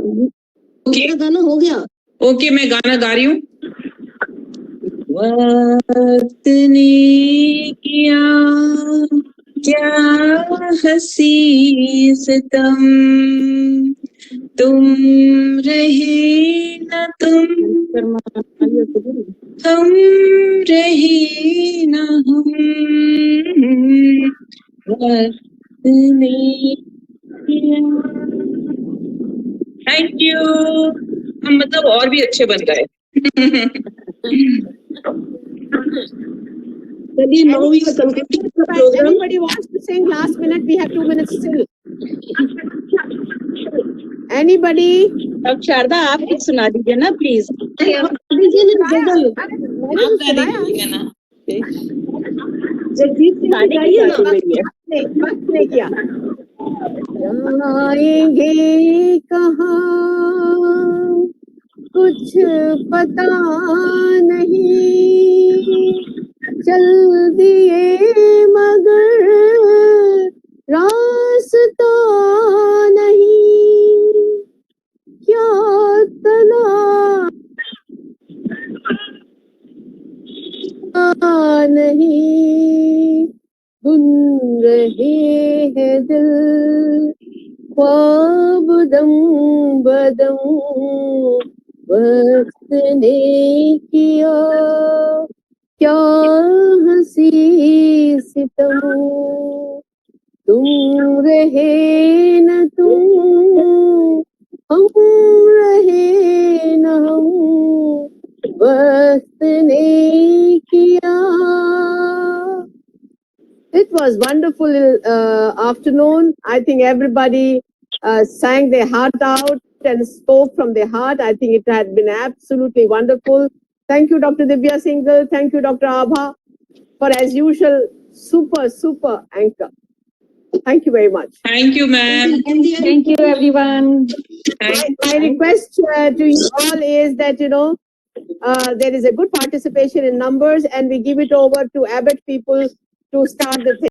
मेरा गाना हो गया. ओके मैं गाना गा रही हूँ. वक्त ने किया क्या हंसी सितम, तुम रहे न तुम, हम रहे न हम. वक्त ने किया. Thank you. हम मतलब और भी अच्छे बन गए. चलिए, now we are concluding the program. Anybody wants to sing last minute? We have 2 minutes still. Anybody? अब शारदा आप कुछ सुना दीजिए ना प्लीज. जगजीत सिंह गाइए ना. वक्त ने किया. जाएंगे कहाँ कुछ पता नहीं, चल दिए मगर रास्ता नहीं, क्या तना नहीं, बुन रहे हैं दिल ख्वाब दम बदम, वक्त ने किया क्या हंसी सितम, तुम रहे न तुम, हम रहे न हम, वक्त ने किया. It was wonderful afternoon. I think everybody sang their heart out and spoke from their heart. I think it had been absolutely wonderful. Thank you, Dr. Divya Singhal. Thank you, Dr. Abha, for as usual, super anchor. Thank you very much. Thank you, ma'am. Thank you everyone. My request to you all is that, there is a good participation in numbers and we give it over to Abbott people to start the thing.